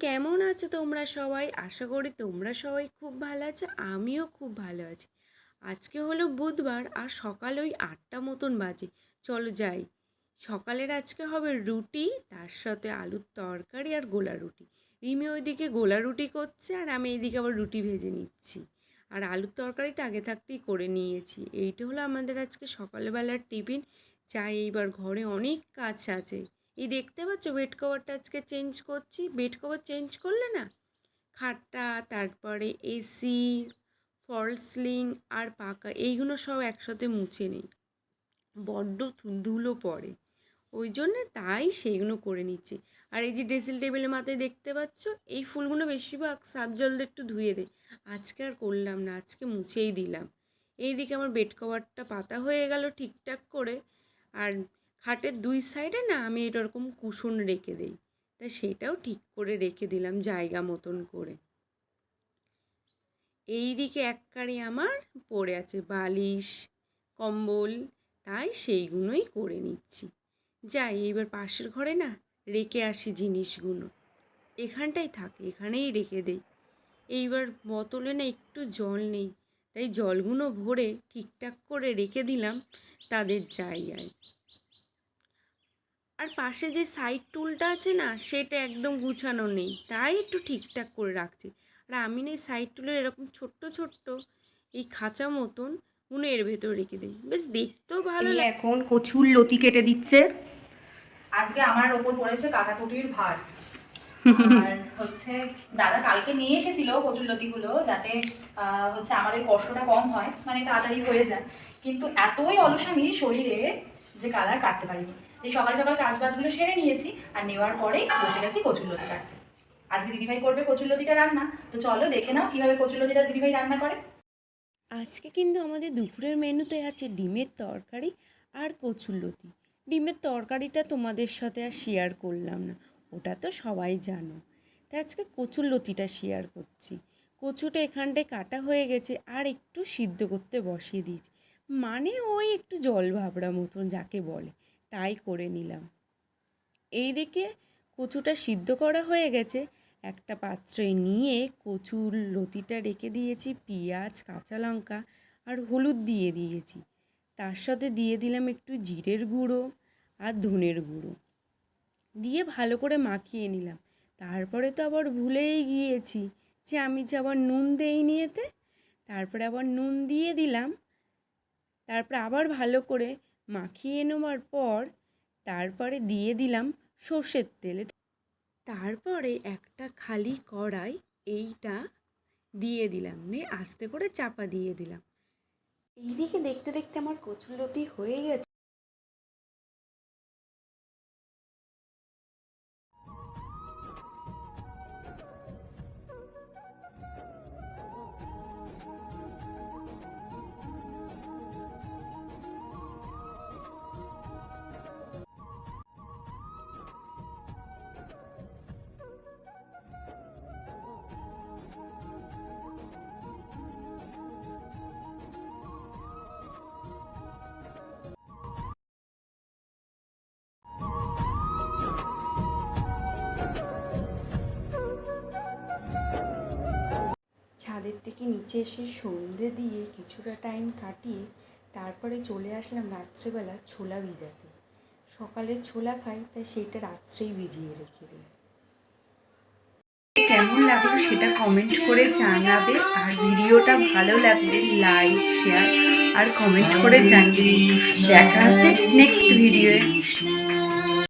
কেমন আছো তোমরা সবাই? আশা করি তোমরা সবাই খুব ভালো আছো, আমিও খুব ভালো আছি। আজকে হলো বুধবার আর সকাল ওই ৮টা মতন বাজে। চলো যাই। সকালের আজকে হবে রুটি, তার সাথে আলুর তরকারি আর গোলা রুটি। রিমি ওইদিকে গোলা রুটি করছে আর আমি এইদিকে আবার রুটি ভেজে নিচ্ছি। আর আলুর তরকারিটা আগে থাকতেই করে নিয়েছি। এইটা হলো আমাদের আজকে সকালবেলার টিফিন। চাই এইবার ঘরে অনেক কাজ আছে। এই দেখতে পাচ্ছ বেড কভারটা আজকে চেঞ্জ করছি। বেড কভার চেঞ্জ করলে না খাটটা, তারপরে এসি, ফলস সিলিং আর পাকা এইগুলো সব একসাথে মুছে নেই, বড্ড ধুলো পড়ে, ওই জন্যে তাই সেইগুলো করে নিচ্ছি। আর এই যে ড্রেসিং টেবিলের মাথায় দেখতে পাচ্ছ, এই ফুলগুলো বেশিরভাগ সার্ফ জল দিয়ে একটু ধুয়ে দেয়। আজকে আর করলাম না, আজকে মুছেই দিলাম। এইদিকে আমার বেড কভারটা পাতা হয়ে গেল ঠিকঠাক করে। আর খাটের দুই সাইডে না আমি এরকম কুশন রেখে দিই, তাই সেটাও ঠিক করে রেখে দিলাম জায়গা মতন করে। এই দিকে এক কারি আমার পড়ে আছে বালিশ, কম্বল, তাই সেইগুলোই করে নিচ্ছি। যাই এইবার পাশের ঘরে না রেখে আসি জিনিসগুলো। এখানটাই থাকে, এখানেই রেখে দেই। এইবার বোতলে না একটু জল নেই, তাই জলগুলো ভরে ঠিকঠাক করে রেখে দিলাম তাদের জায়গায়। আর পাশে যে সাইড টুলটা আছে না, সেটা একদম গুছানো নেই, তাই একটু ঠিকঠাক করে রাখছি। আর আমি না এই সাইড টুলের এরকম ছোট্ট ছোট্ট এই খাঁচা মতন এর ভেতর রেখে দিই, বেশ দেখতেও ভালো লাগে। এখন কচুর লতি কেটে দিচ্ছে। আজকে আমার ওপর পড়েছে কাটাকুটির ভার। আর হচ্ছে দাদা কালকে নিয়ে এসেছিল কচুর লতিগুলো, যাতে হচ্ছে আমাদের কষ্টটা কম হয়, মানে তাড়াতাড়ি হয়ে যায়। কিন্তু এতই অলসামি শরীরে যে কালার কাটতে পারিনি। এই সকাল সকাল কাজ বাজগুলো সেরে নিয়েছি আর নেওয়ার পরেই বসে গেছি কচুর লতি কাটতে। আজকে দিদিভাই করবে কচুর লতিটা রান্না, তো চলো দেখে নাও কিভাবে কচুর লতিটা দিদিভাই রান্না করে। আজকে কিন্তু আমাদের দুপুরের মেনুতে আছে ডিমের তরকারি আর কচুরলতি। ডিমের তরকারিটা তোমাদের সাথে আর শেয়ার করলাম না, ওটা তো সবাই জানো। তাই আজকে কচুরলতিটা শেয়ার করছি। কচুটা এখানটায় কাটা হয়ে গেছে আর একটু সিদ্ধ করতে বসিয়ে দিয়েছি, মানে ওই একটু জল ভাবড়া মতন যাকে বলে, তাই করে নিলাম। এই দিকে কচুটা সিদ্ধ করা হয়ে গেছে, একটা পাত্রে নিয়ে কচুর লতিটা রেখে দিয়েছি, পেঁয়াজ, কাঁচা লঙ্কা আর হলুদ দিয়ে দিয়েছি। তার সাথে দিয়ে দিলাম একটু জিরের গুঁড়ো আর ধনের গুঁড়ো, দিয়ে ভালো করে মাখিয়ে নিলাম। তারপরে তো আবার ভুলেই গিয়েছি যে আমি যে আবার নুন দেইনি এতে। তারপরে আবার নুন দিয়ে দিলাম। তারপরে আবার ভালো করে মাখিয়ে নেওয়ার পর তারপরে দিয়ে দিলাম সর্ষের তেল। তারপরে একটা খালি কড়াই এইটা দিয়ে দিলাম, দিয়ে আস্তে করে চাপা দিয়ে দিলাম। এইদিকে দেখতে দেখতে আমার কচুরলতি হয়ে গেছে। ছাদের থেকে নিচে এসে সন্ধে দিয়ে কিছুটা টাইম কাটিয়ে তারপরে চলে আসলাম রাত্রেবেলা ছোলা ভিজাতে। সকালে ছোলা খাই, তাই সেটা রাত্রেই ভিজিয়ে রেখে দিই। কেমন লাগলো সেটা কমেন্ট করে জানাবে, আর ভিডিওটা ভালো লাগলে লাইক, শেয়ার আর কমেন্ট করে জানিয়ে দিন। দেখা হচ্ছে নেক্সট ভিডিওয়ে।